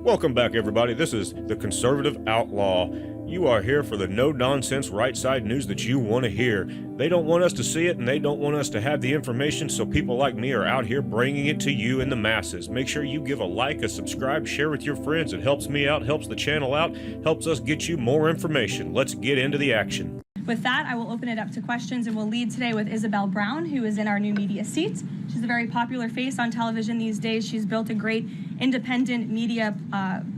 Welcome back, everybody. This is the Conservative Outlaw. You are here for the no-nonsense right-side news that you want to hear. They don't want us to see it, and they don't want us to have the information, so people like me are out here bringing it to you in the masses. Make sure you give a like, a subscribe, share with your friends. It helps me out, helps the channel out, helps us get you more information. Let's get into the action. With that, I will open it up to questions, and we'll lead today with Isabel Brown, who is in our new media seat. She's a very popular face on television these days. She's built a great independent media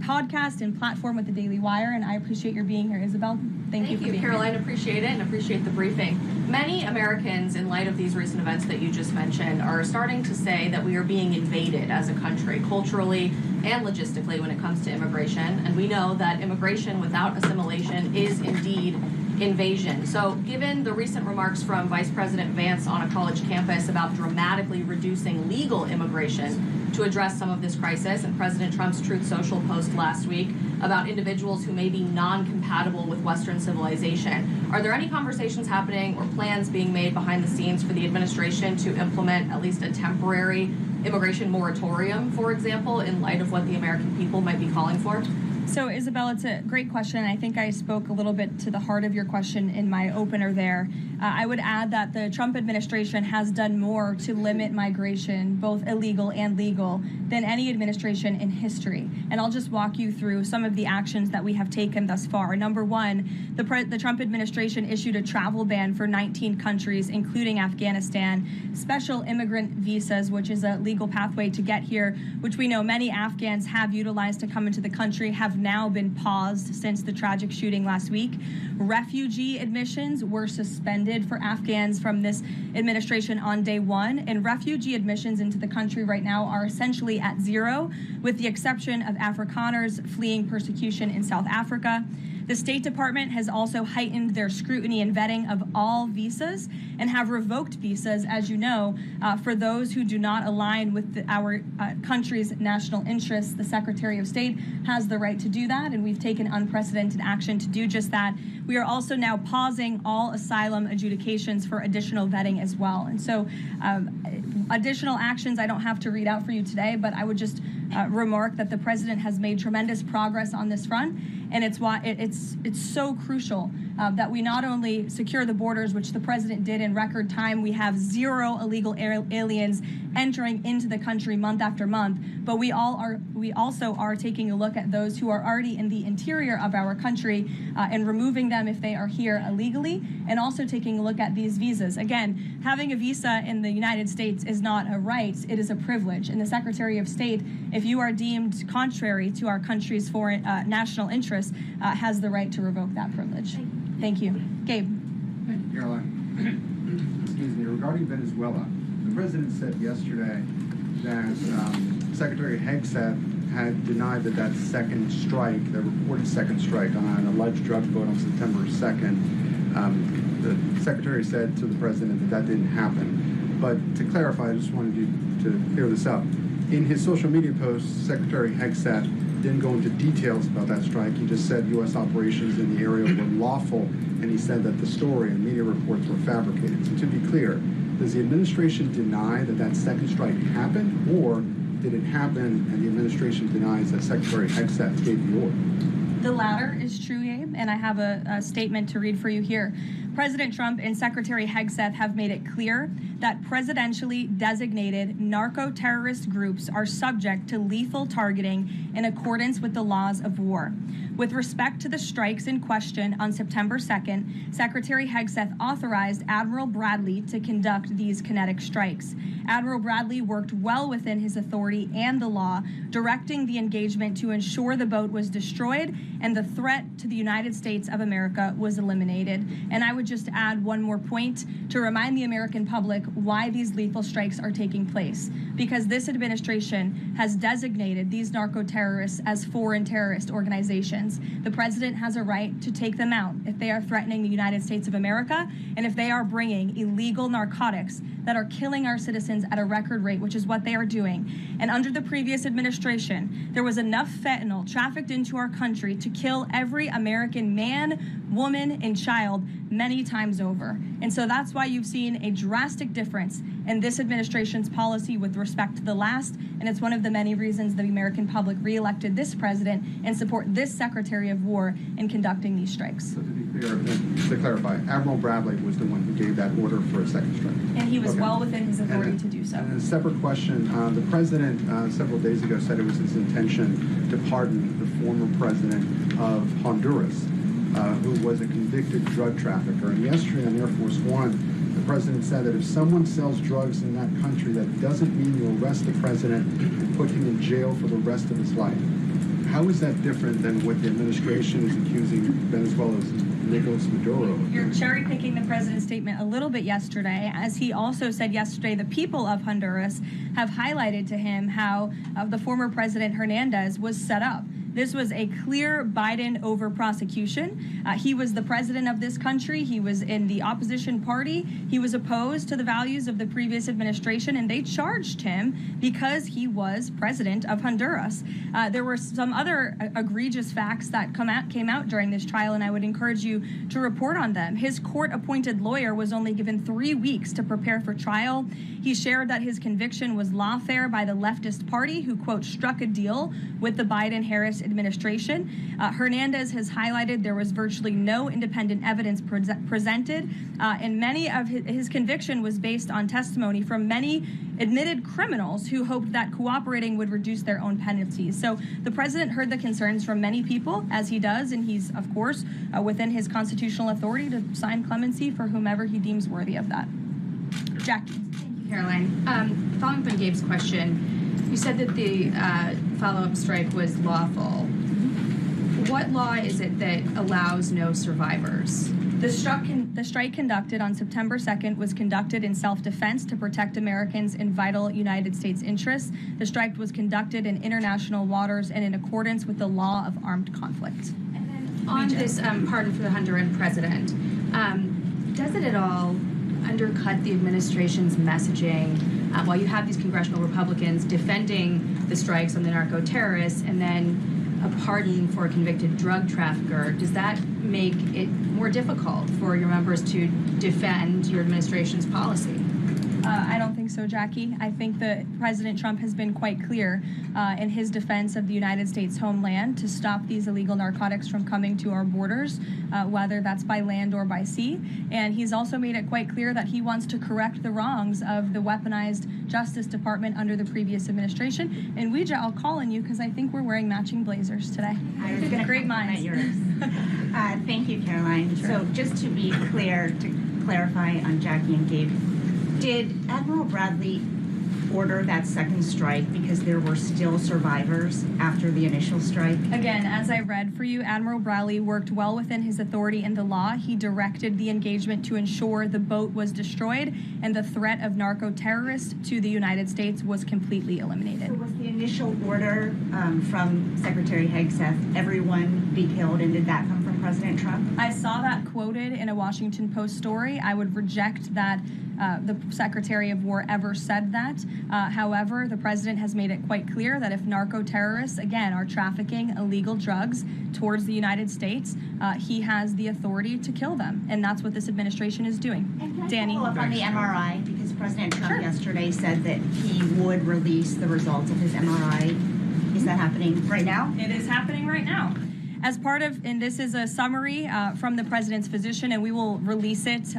podcast and platform with the Daily Wire, and I appreciate your being here, Isabel. Thank you for being Karoline. here. Appreciate it and appreciate the briefing. Many Americans, in light of these recent events that you just mentioned, are starting to say that we are being invaded as a country, culturally and logistically, when it comes to immigration. And we know that immigration without assimilation is indeed invasion. So given the recent remarks from Vice President Vance on a college campus about dramatically reducing legal immigration to address some of this crisis, and President Trump's Truth Social post last week about individuals who may be non-compatible with Western civilization, are there any conversations happening or plans being made behind the scenes for the administration to implement at least a temporary immigration moratorium, for example, in light of what the American people might be calling for? So, Isabel, it's a great question. I think I spoke a little bit to the heart of your question in my opener there. I would add that the Trump administration has done more to limit migration, both illegal and legal, than any administration in history. And I'll just walk you through some of the actions that we have taken thus far. Number one, the Trump administration issued a travel ban for 19 countries, including Afghanistan, special immigrant visas, which is a legal pathway to get here, which we know many Afghans have utilized to come into the country, have now been paused since the tragic shooting last week. Refugee admissions were suspended for Afghans from this administration on day one, and refugee admissions into the country right now are essentially at zero, with the exception of Afrikaners fleeing persecution in South Africa. The State Department has also heightened their scrutiny and vetting of all visas and have revoked visas, as you know, for those who do not align with our country's national interests. The Secretary of State has the right to do that, and we've taken unprecedented action to do just that. We are also now pausing all asylum adjudications for additional vetting as well. And so additional actions I don't have to read out for you today, but I would just remark that the president has made tremendous progress on this front, and it's why it's so crucial that we not only secure the borders, which the president did in record time. We have zero illegal aliens entering into the country month after month, but we also are taking a look at those who are already in the interior of our country and removing them if they are here illegally, and also taking a look at these visas. Again, having a visa in the United States is not a right, it is a privilege. And the Secretary of State, if you are deemed contrary to our country's foreign national interests, has the right to revoke that privilege. Thank you. Gabe. Thank you, Caroline. Excuse me. Regarding Venezuela, the president said yesterday that Secretary Hegseth had denied that second strike, the reported second strike on an alleged drug vote on September 2nd, the secretary said to the president that didn't happen. But to clarify, I just wanted you to clear this up. In his social media post, Secretary Hegseth didn't go into details about that strike. He just said U.S. operations in the area were lawful, and he said that the story and media reports were fabricated. So to be clear, does the administration deny that second strike happened, or did it happen and the administration denies that Secretary Hegseth gave the order? The latter is true, Gabe, and I have a statement to read for you here. President Trump and Secretary Hegseth have made it clear that presidentially designated narco-terrorist groups are subject to lethal targeting in accordance with the laws of war. With respect to the strikes in question on September 2nd, Secretary Hegseth authorized Admiral Bradley to conduct these kinetic strikes. Admiral Bradley worked well within his authority and the law, directing the engagement to ensure the boat was destroyed and the threat to the United States of America was eliminated. And I would just add one more point to remind the American public why these lethal strikes are taking place. Because this administration has designated these narco-terrorists as foreign terrorist organizations. The president has a right to take them out if they are threatening the United States of America and if they are bringing illegal narcotics that are killing our citizens at a record rate, which is what they are doing. And under the previous administration, there was enough fentanyl trafficked into our country to kill every American man, woman, and child many times over. And so that's why you've seen a drastic difference in this administration's policy with respect to the last, and it's one of the many reasons the American public reelected this president and support this Secretary of War in conducting these strikes. So to be clear, to clarify, Admiral Bradley was the one who gave that order for a second strike. And he was Okay. well within his authority to do so. And a separate question, the president several days ago said it was his intention to pardon the former president of Honduras, who was a convicted drug trafficker. And yesterday on Air Force One, the president said that if someone sells drugs in that country, that doesn't mean you arrest the president and put him in jail for the rest of his life. How is that different than what the administration is accusing Venezuela's Nicolas Maduro of? You're cherry picking the president's statement a little bit yesterday, as he also said yesterday the people of Honduras have highlighted to him how the former president Hernandez was set up. This was a clear Biden over prosecution. He was the president of this country. He was in the opposition party. He was opposed to the values of the previous administration, and they charged him because he was president of Honduras. There were some other egregious facts that came out during this trial, and I would encourage you to report on them. His court-appointed lawyer was only given 3 weeks to prepare for trial. He shared that his conviction was lawfare by the leftist party, who, quote, struck a deal with the Biden-Harris administration. Hernandez has highlighted there was virtually no independent evidence presented, and many of his conviction was based on testimony from many admitted criminals who hoped that cooperating would reduce their own penalties. So the president heard the concerns from many people, as he does, and he's, of course, within his constitutional authority to sign clemency for whomever he deems worthy of that. Jackie. Thank you, Caroline. Following up on Gabe's question, you said that the follow-up strike was lawful. What law is it that allows no survivors? The strike conducted on September 2nd was conducted in self-defense to protect Americans in vital United States interests. The strike was conducted in international waters and in accordance with the law of armed conflict. And then on this pardon for the Honduran president, does it at all undercut the administration's messaging while you have these congressional Republicans defending the strikes on the narco-terrorists and then a pardon for a convicted drug trafficker? Does that make it more difficult for your members to defend your administration's policy? I don't think so, Jackie. I think that President Trump has been quite clear in his defense of the United States homeland to stop these illegal narcotics from coming to our borders, whether that's by land or by sea. And he's also made it quite clear that he wants to correct the wrongs of the weaponized Justice Department under the previous administration. And Ouija, I'll call on you because I think we're wearing matching blazers today. I was going to Great minds. yours. Thank you, Caroline. Sure. So just to be clear, to clarify on Jackie and Gabe, did Admiral Bradley order that second strike because there were still survivors after the initial strike? Again, as I read for you, Admiral Bradley worked well within his authority in the law. He directed the engagement to ensure the boat was destroyed and the threat of narco-terrorists to the United States was completely eliminated. So was the initial order from Secretary Hegseth, everyone be killed, and did that come from President Trump? I saw that quoted in a Washington Post story. I would reject that the Secretary of War ever said that. However, the president has made it quite clear that if narco-terrorists, again, are trafficking illegal drugs towards the United States, he has the authority to kill them. And that's what this administration is doing. And can I Danny? follow up on the MRI? Because President Trump Sure. yesterday said that he would release the results of his MRI. Is that happening right now? It is happening right now. As part of, and this is a summary from the president's physician, and we will release it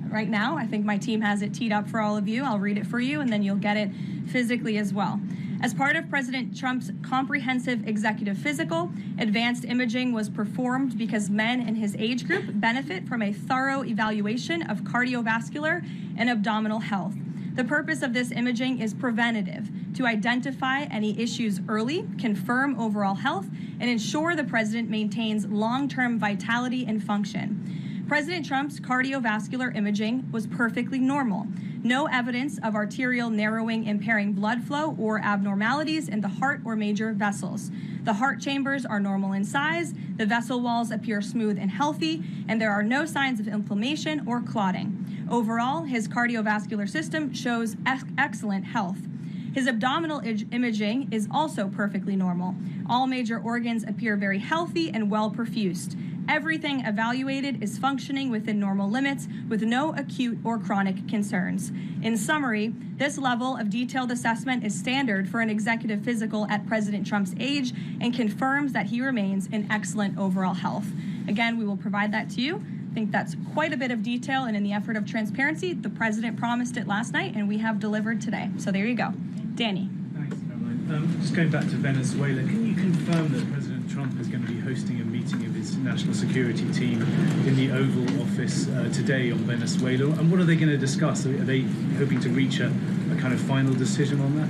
right now. I think my team has it teed up for all of you. I'll read it for you, and then you'll get it physically as well. As part of President Trump's comprehensive executive physical, advanced imaging was performed because men in his age group benefit from a thorough evaluation of cardiovascular and abdominal health. The purpose of this imaging is preventative, to identify any issues early, confirm overall health, and ensure the president maintains long-term vitality and function. President Trump's cardiovascular imaging was perfectly normal. No evidence of arterial narrowing impairing blood flow or abnormalities in the heart or major vessels. The heart chambers are normal in size, the vessel walls appear smooth and healthy, and there are no signs of inflammation or clotting. Overall, his cardiovascular system shows excellent health. His abdominal imaging is also perfectly normal. All major organs appear very healthy and well perfused. Everything evaluated is functioning within normal limits with no acute or chronic concerns. In summary, this level of detailed assessment is standard for an executive physical at President Trump's age and confirms that he remains in excellent overall health. Again, we will provide that to you. I think that's quite a bit of detail, and in the effort of transparency, the president promised it last night, and we have delivered today. So there you go. Danny. Thanks, Karoline. Just going back to Venezuela, can you confirm that President Trump is going to be hosting a meeting of his national security team in the Oval Office today on Venezuela? And what are they going to discuss? Are they hoping to reach a kind of final decision on that?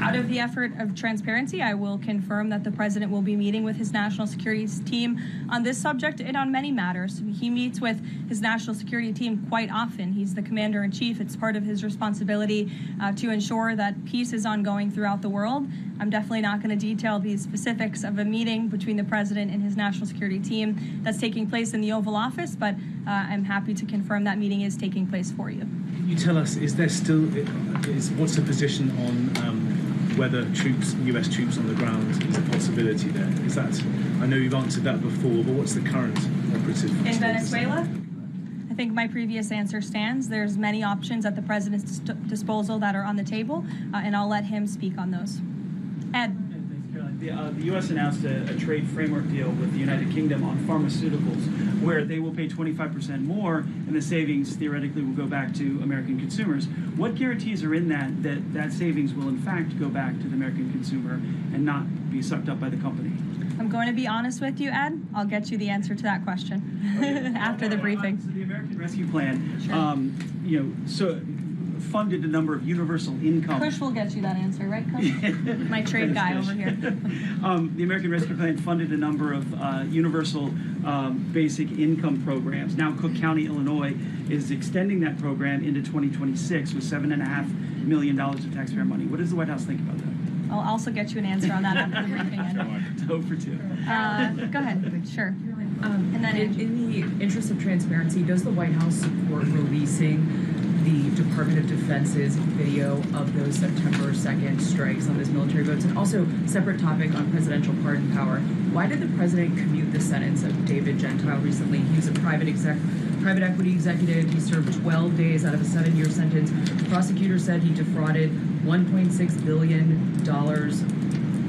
Out of the effort of transparency, I will confirm that the president will be meeting with his national security team on this subject and on many matters. He meets with his national security team quite often. He's the commander-in-chief. It's part of his responsibility to ensure that peace is ongoing throughout the world. I'm definitely not going to detail the specifics of a meeting between the president and his national security team that's taking place in the Oval Office, but I'm happy to confirm that meeting is taking place for you. Can you tell us, what's the position on whether U.S. troops on the ground is a possibility there? I know you've answered that before, but what's the current operative in status? Venezuela? I think my previous answer stands. There's many options at the president's disposal that are on the table, and I'll let him speak on those. Ed. The U.S. announced a trade framework deal with the United Kingdom on pharmaceuticals, where they will pay 25% more, and the savings theoretically will go back to American consumers. What guarantees are in that savings will in fact go back to the American consumer and not be sucked up by the company? I'm going to be honest with you, Ed. I'll get you the answer to that question after the briefing. So the American Rescue Plan, Sure. funded a number of universal income. Kush will get you that answer, right, Kush? My trade guy over here. The American Rescue Plan funded a number of universal basic income programs. Now Cook County, Illinois is extending that program into 2026 with $7.5 million of taxpayer money. What does the White House think about that? I'll also get you an answer on that after the briefing. It's 0 for 2. Go ahead. Sure. And then in the interest of transparency, does the White House support releasing the Department of Defense's video of those September 2nd strikes on those military boats? And also, separate topic on presidential pardon power. Why did the president commute the sentence of David Gentile recently? He was a private equity executive. He served 12 days out of a 7-year sentence. The prosecutor said he defrauded $1.6 billion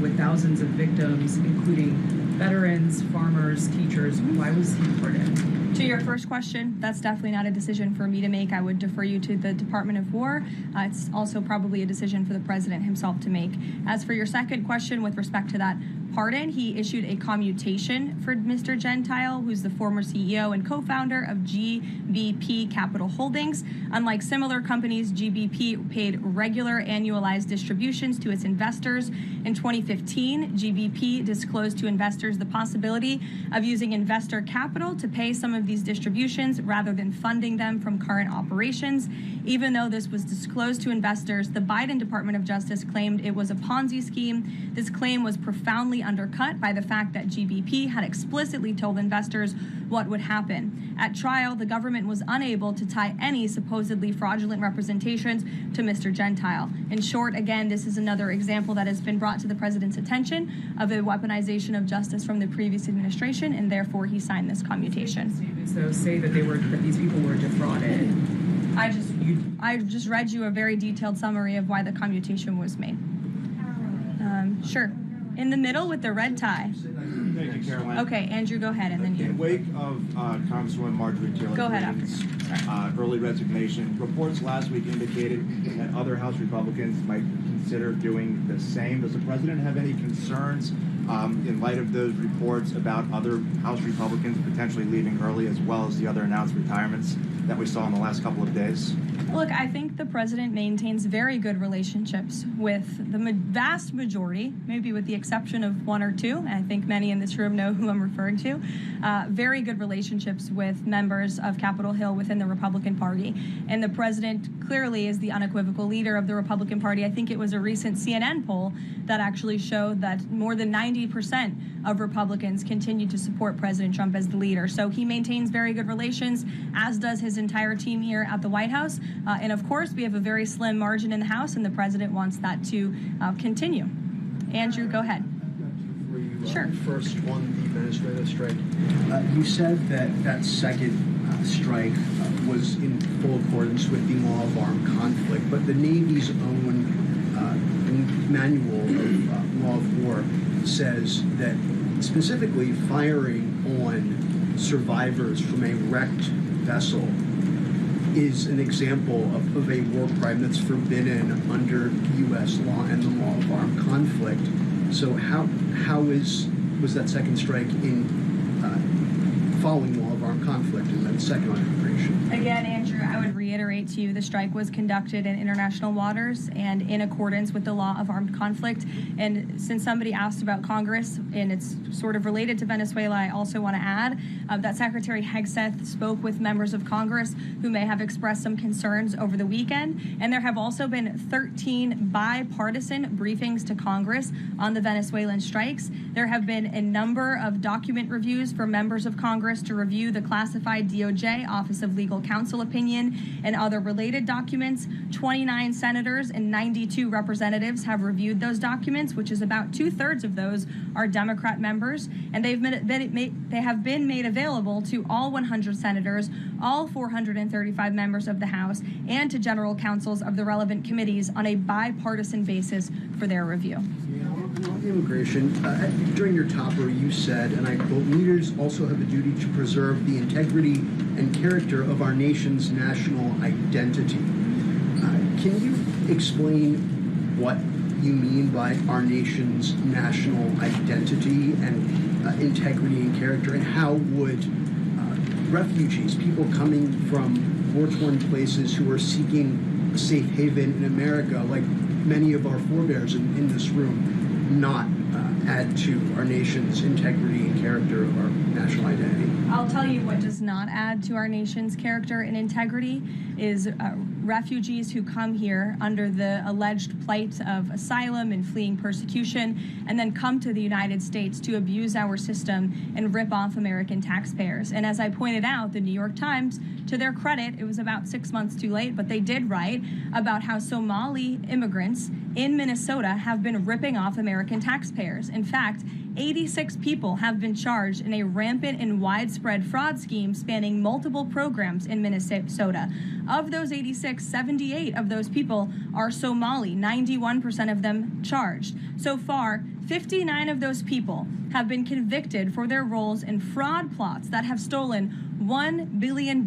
with thousands of victims, including veterans, farmers, teachers. Why was he pardoned? To your first question, that's definitely not a decision for me to make. I would defer you to the Department of War. It's also probably a decision for the president himself to make. As for your second question with respect to that pardon, he issued a commutation for Mr. Gentile, who's the former CEO and co-founder of GBP Capital Holdings. Unlike similar companies, GBP paid regular annualized distributions to its investors. In 2015, GBP disclosed to investors the possibility of using investor capital to pay some of these distributions rather than funding them from current operations. Even though this was disclosed to investors, the Biden Department of Justice claimed it was a Ponzi scheme. This claim was profoundly undercut by the fact that GBP had explicitly told investors what would happen. At trial, the government was unable to tie any supposedly fraudulent representations to Mr. Gentile. In short, again, this is another example that has been brought to the president's attention of a weaponization of justice from the previous administration, and therefore he signed this commutation. Statements, though, say that these people were defrauded. I just read you a very detailed summary of why the commutation was made. Sure. In the middle with the red tie. Thank you, Caroline. Okay, Andrew, go ahead, and then you. In wake of Congresswoman Marjorie Taylor Go ahead Greene's early resignation, reports last week indicated that other House Republicans might consider doing the same. Does the president have any concerns in light of those reports about other House Republicans potentially leaving early, as well as the other announced retirements that we saw in the last couple of days? Look, I think the president maintains very good relationships with the vast majority, maybe with the exception of one or two. I think many in this room know who I'm referring to. Very good relationships with members of Capitol Hill within the Republican Party. And the president clearly is the unequivocal leader of the Republican Party. I think it was a recent CNN poll that actually showed that more than 90% of Republicans continue to support President Trump as the leader. So he maintains very good relations, as does his entire team here at the White House. And of course, we have a very slim margin in the House, and the president wants that to continue. Andrew, go ahead. For you, Sure. First, on the Venezuela strike, you said that second strike was in full accordance with the law of armed conflict, but the Navy's own manual of law of war says that specifically firing on survivors from a wrecked vessel is an example of a war crime that's forbidden under U.S. law and the law of armed conflict. So how was that second strike in following law of armed conflict, and then second on immigration? Again, Andrew, I would reiterate to you the strike was conducted in international waters and in accordance with the law of armed conflict. And since somebody asked about Congress, and it's sort of related to Venezuela, I also want to add that Secretary Hegseth spoke with members of Congress who may have expressed some concerns over the weekend. And there have also been 13 bipartisan briefings to Congress on the Venezuelan strikes. There have been a number of document reviews for members of Congress to review the classified DOJ Office of Legal Counsel opinion and other related documents. 29 senators and 92 representatives have reviewed those documents, which is about 2/3 of those are Democrat members, and they have been made available to all 100 senators, all 435 members of the House, and to general counsels of the relevant committees on a bipartisan basis for their review. On immigration, during your topper, you said, and I quote, "Leaders also have a duty to preserve the integrity and character of our nation's national identity." Can you explain what you mean by our nation's national identity and integrity and character, and how would refugees, people coming from war-torn places who are seeking a safe haven in America, like many of our forebears in this room, not add to our nation's integrity and character of our national identity? I'll tell you what does not add to our nation's character and integrity is refugees who come here under the alleged plight of asylum and fleeing persecution, and then come to the United States to abuse our system and rip off American taxpayers. And as I pointed out, the New York Times, to their credit, it was about 6 months too late, but they did write about how Somali immigrants in Minnesota have been ripping off American taxpayers. In fact, 86 people have been charged in a rampant and widespread fraud scheme spanning multiple programs in Minnesota. Of those 86, 78 of those people are Somali, 91% of them charged. So far, 59 of those people have been convicted for their roles in fraud plots that have stolen $1 billion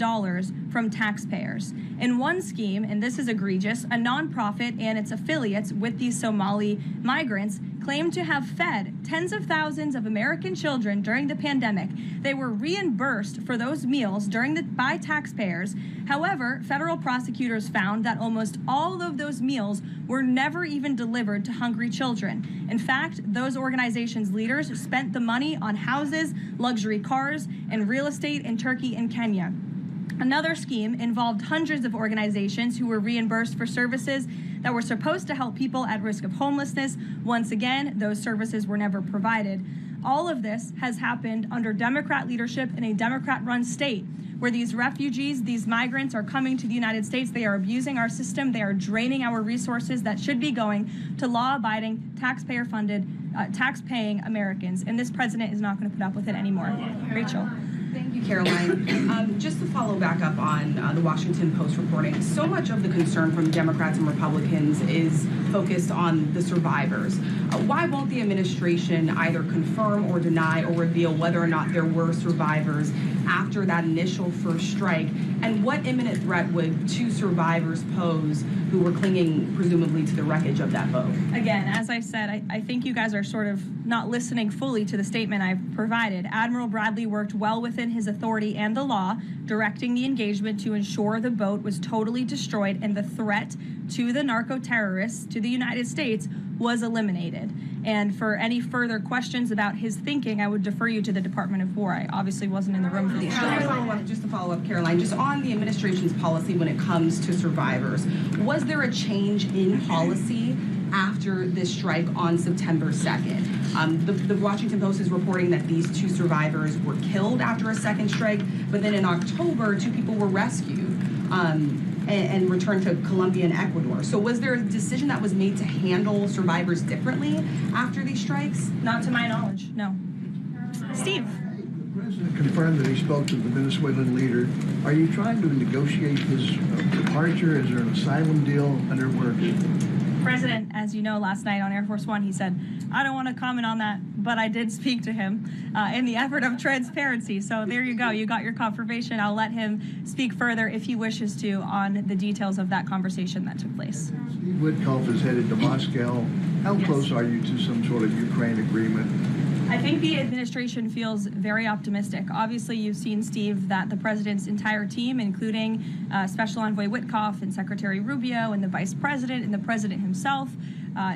from taxpayers. In one scheme, and this is egregious, a nonprofit and its affiliates with these Somali migrants claimed to have fed tens of thousands of American children during the pandemic. They were reimbursed for those meals by taxpayers. However, federal prosecutors found that almost all of those meals were never even delivered to hungry children. In fact, those organizations' leaders spent the money on houses, luxury cars, and real estate in Turkey and Kenya. Another scheme involved hundreds of organizations who were reimbursed for services that were supposed to help people at risk of homelessness. Once again, those services were never provided. All of this has happened under Democrat leadership in a Democrat-run state, where these refugees, these migrants are coming to the United States. They are abusing our system. They are draining our resources that should be going to law-abiding, taxpayer-funded, tax-paying Americans. And this president is not going to put up with it anymore. Rachel. Thank you, Karoline. Just to follow back up on the Washington Post reporting, so much of the concern from Democrats and Republicans is focused on the survivors. Why won't the administration either confirm or deny or reveal whether or not there were survivors after that initial first strike? And what imminent threat would two survivors pose who were clinging presumably to the wreckage of that boat? Again, as I said, I think you guys are sort of not listening fully to the statement I've provided. Admiral Bradley worked well within his authority and the law, directing the engagement to ensure the boat was totally destroyed and the threat to the narco-terrorists, to the United States, was eliminated. And for any further questions about his thinking, I would defer you to the Department of War. I obviously wasn't in the room for these strikes. Just to follow up, Karoline, just on the administration's policy when it comes to survivors, was there a change in policy after this strike on September 2nd? The Washington Post is reporting that these two survivors were killed after a second strike, but then in October, two people were rescued. and returned to Colombia and Ecuador. So was there a decision that was made to handle survivors differently after these strikes? Not to my knowledge, no. Steve. The president confirmed that he spoke to the Venezuelan leader. Are you trying to negotiate his departure? Is there an asylum deal under work? President, as you know, last night on Air Force One, he said, I don't want to comment on that, but I did speak to him in the effort of transparency. So there you go. You got your confirmation. I'll let him speak further if he wishes to on the details of that conversation that took place. Steve Witkoff is headed to Moscow. How close are you to some sort of Ukraine agreement? I think the administration feels very optimistic. Obviously, you've seen, Steve, that the president's entire team, including Special Envoy Witkoff and Secretary Rubio and the vice president and the president himself,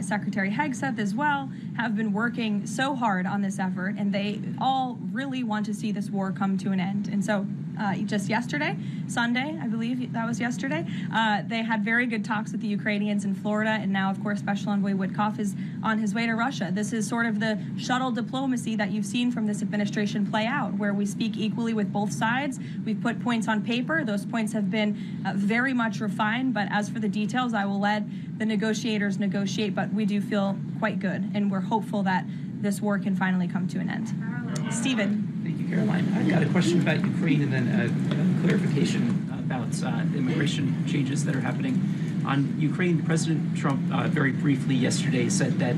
Secretary Hegseth as well, have been working so hard on this effort, and they all really want to see this war come to an end. And so just yesterday, Sunday, I believe that was yesterday, they had very good talks with the Ukrainians in Florida, and now, of course, Special Envoy Witkoff is on his way to Russia. This is sort of the shuttle diplomacy that you've seen from this administration play out, where we speak equally with both sides. We've put points on paper. Those points have been very much refined, but as for the details, I will let the negotiators negotiate, but we do feel quite good, and we're hopeful that this war can finally come to an end. Stephen. Thank you, Caroline. I've got a question about Ukraine and then a clarification about immigration changes that are happening. On Ukraine, President Trump very briefly yesterday said that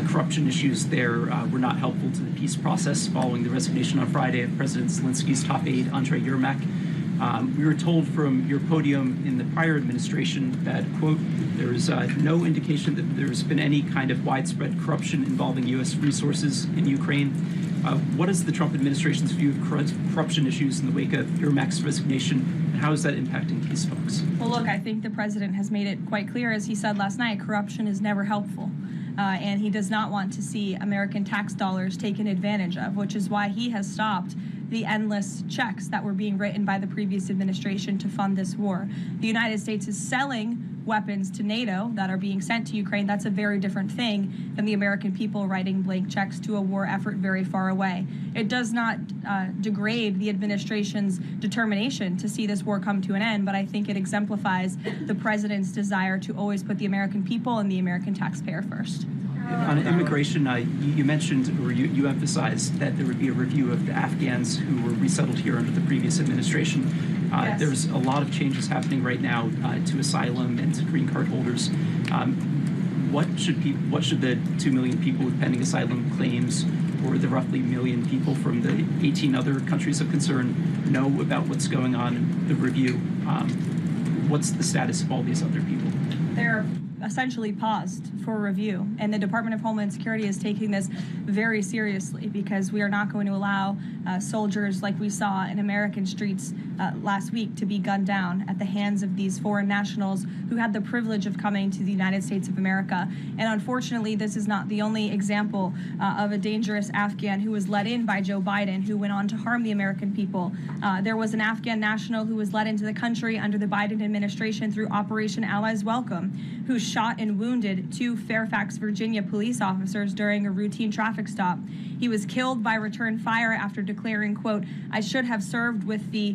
corruption issues there were not helpful to the peace process following the resignation on Friday of President Zelensky's top aide, Andrei Yermak. We were told from your podium in the prior administration that, quote, there is no indication that there's been any kind of widespread corruption involving U.S. resources in Ukraine. What is the Trump administration's view of corruption issues in the wake of Yermak's resignation, and how is that impacting peace talks? Well, look, I think the president has made it quite clear, as he said last night, corruption is never helpful. And he does not want to see American tax dollars taken advantage of, which is why he has stopped the endless checks that were being written by the previous administration to fund this war. The United States is selling weapons to NATO that are being sent to Ukraine. That's a very different thing than the American people writing blank checks to a war effort very far away. It does not degrade the administration's determination to see this war come to an end, but I think it exemplifies the president's desire to always put the American people and the American taxpayer first. On immigration, you mentioned, or you emphasized that there would be a review of the Afghans who were resettled here under the previous administration. Yes. There's a lot of changes happening right now to asylum and to green card holders. What should the 2 million people with pending asylum claims, or the roughly million people from the 18 other countries of concern, know about what's going on in the review? What's the status of all these other people? They're essentially paused for review, and the Department of Homeland Security is taking this very seriously, because we are not going to allow soldiers like we saw in American streets last week to be gunned down at the hands of these foreign nationals who had the privilege of coming to the United States of America. And unfortunately, this is not the only example of a dangerous Afghan who was let in by Joe Biden, who went on to harm the American people. There was an Afghan national who was let into the country under the Biden administration through Operation Allies Welcome, who shot and wounded 2 Fairfax, Virginia police officers during a routine traffic stop. He was killed by return fire after declaring, quote, I should have served with the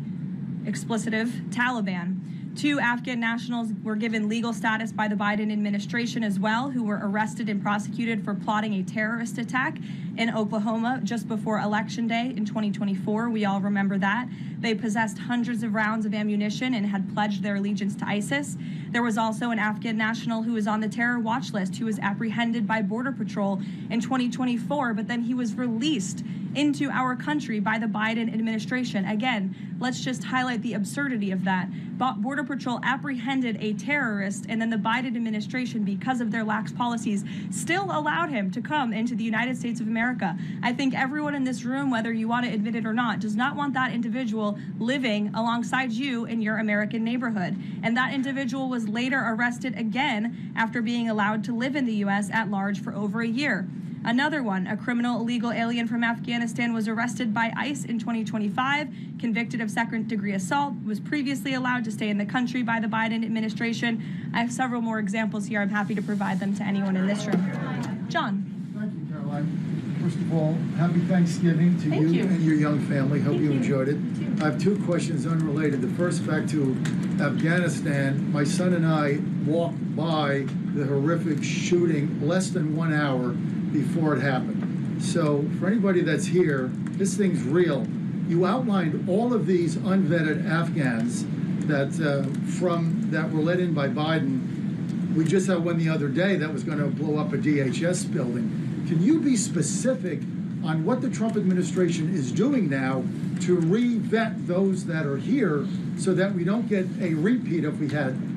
explicitive Taliban. 2 Afghan nationals were given legal status by the Biden administration as well, who were arrested and prosecuted for plotting a terrorist attack in Oklahoma just before Election Day in 2024. We all remember that. They possessed hundreds of rounds of ammunition and had pledged their allegiance to ISIS. There was also an Afghan national who was on the terror watch list who was apprehended by Border Patrol in 2024, but then he was released into our country by the Biden administration. Again, let's just highlight the absurdity of that. Border Patrol apprehended a terrorist, and then the Biden administration, because of their lax policies, still allowed him to come into the United States of America. I think everyone in this room, whether you want to admit it or not, does not want that individual living alongside you in your American neighborhood. And that individual was later arrested again after being allowed to live in the U.S. at large for over a year. Another one, a criminal illegal alien from Afghanistan, was arrested by ICE in 2025, convicted of second-degree assault, was previously allowed to stay in the country by the Biden administration. I have several more examples here. I'm happy to provide them to anyone in this room. John. Thank you, Caroline. First of all, happy Thanksgiving to Thank you. and your young family. Hope you you. enjoyed it. I have two questions unrelated. The first, back to Afghanistan. My son and I walked by the horrific shooting less than 1 hour before it happened. So for anybody that's here, this thing's real. You outlined all of these unvetted Afghans that were let in by Biden. We just had one the other day that was going to blow up a DHS building. Can you be specific on what the Trump administration is doing now to re-vet those that are here so that we don't get a repeat of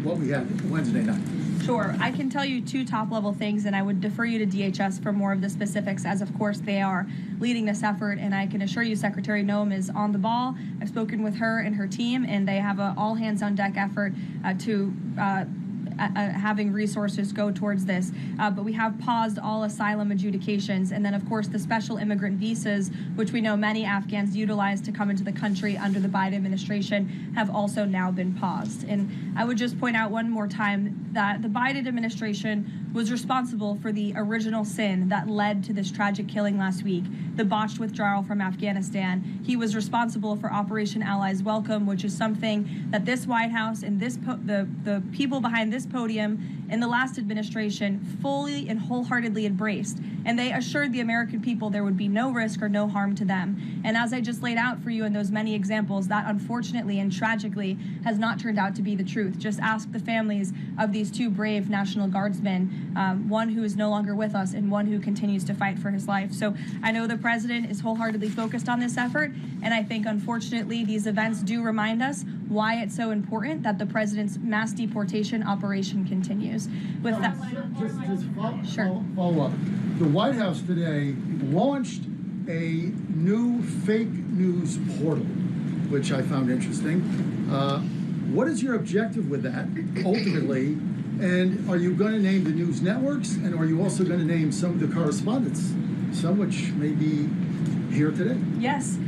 what we had Wednesday night? Sure. I can tell you two top-level things, and I would defer you to DHS for more of the specifics, as of course they are leading this effort, and I can assure you Secretary Noem is on the ball. I've spoken with her and her team, and they have an all-hands-on-deck effort to having resources go towards this. But we have paused all asylum adjudications, and then of course the special immigrant visas, which we know many Afghans utilize to come into the country under the Biden administration, have also now been paused. And I would just point out one more time that the Biden administration was responsible for the original sin that led to this tragic killing last week, the botched withdrawal from Afghanistan. He was responsible for Operation Allies Welcome, which is something that this White House and the people behind this podium in the last administration fully and wholeheartedly embraced. And they assured the American people there would be no risk or no harm to them. And as I just laid out for you in those many examples, that unfortunately and tragically has not turned out to be the truth. Just ask the families of these two brave National Guardsmen, one who is no longer with us and one who continues to fight for his life. So I know the president is wholeheartedly focused on this effort, and I think unfortunately these events do remind us why it's so important that the president's mass deportation operation continues. With that, follow up. The White House today launched a new fake news portal, which I found interesting. What is your objective with that, ultimately? And are you going to name the news networks, and are you also going to name some of the correspondents, some which may be here today? Yes,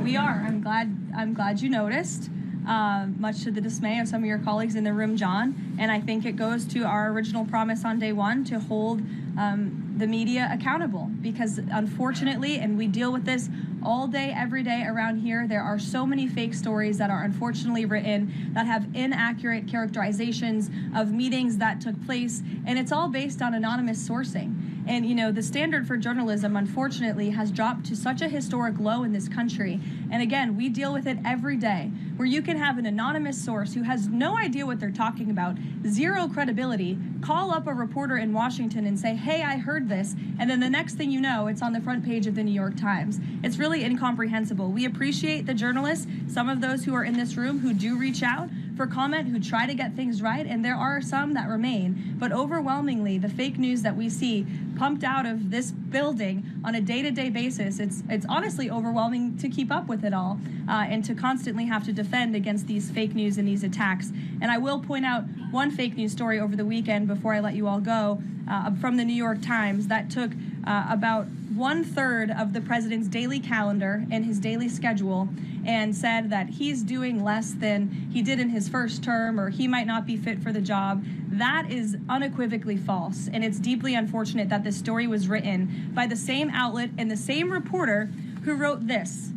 we are. I'm glad you noticed. Much to the dismay of some of your colleagues in the room, John. And I think it goes to our original promise on day one to hold the media accountable, because unfortunately, and we deal with this all day, every day around here, there are so many fake stories that are unfortunately written that have inaccurate characterizations of meetings that took place, and it's all based on anonymous sourcing. And, you know, the standard for journalism, unfortunately, has dropped to such a historic low in this country. And again, we deal with it every day, where you can have an anonymous source who has no idea what they're talking about, zero credibility, call up a reporter in Washington and say, hey, I heard this. And then the next thing you know, it's on the front page of the New York Times. It's really incomprehensible. We appreciate the journalists, some of those who are in this room who do reach out for comment, who try to get things right, and there are some that remain. But overwhelmingly, the fake news that we see pumped out of this building on a day-to-day basis, it's honestly overwhelming to keep up with it all, and to constantly have to defend against these fake news and these attacks. And I will point out one fake news story over the weekend before I let you all go, from the New York Times that took about 1/3 of the president's daily calendar and his daily schedule and said that he's doing less than he did in his first term, or he might not be fit for the job. That is unequivocally false, and it's deeply unfortunate that this story was written by the same outlet and the same reporter who wrote this: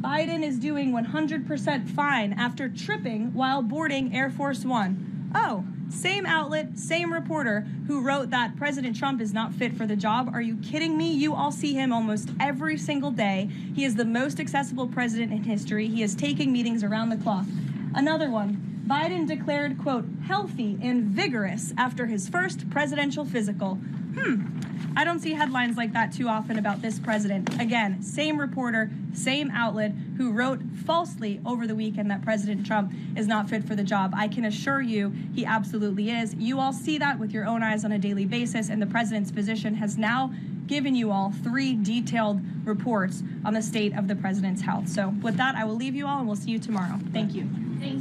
Biden is doing 100% fine after tripping while boarding Air Force One. Oh, same outlet, same reporter who wrote that President Trump is not fit for the job. Are you kidding me? You all see him almost every single day. He is the most accessible president in history. He is taking meetings around the clock. Another one, Biden declared, quote, healthy and vigorous after his first presidential physical. I don't see headlines like that too often about this president. Again, same reporter, same outlet who wrote falsely over the weekend that President Trump is not fit for the job. I can assure you he absolutely is. You all see that with your own eyes on a daily basis, and the president's physician has now given you all 3 detailed reports on the state of the president's health. So with that, I will leave you all, and we'll see you tomorrow. Thank you.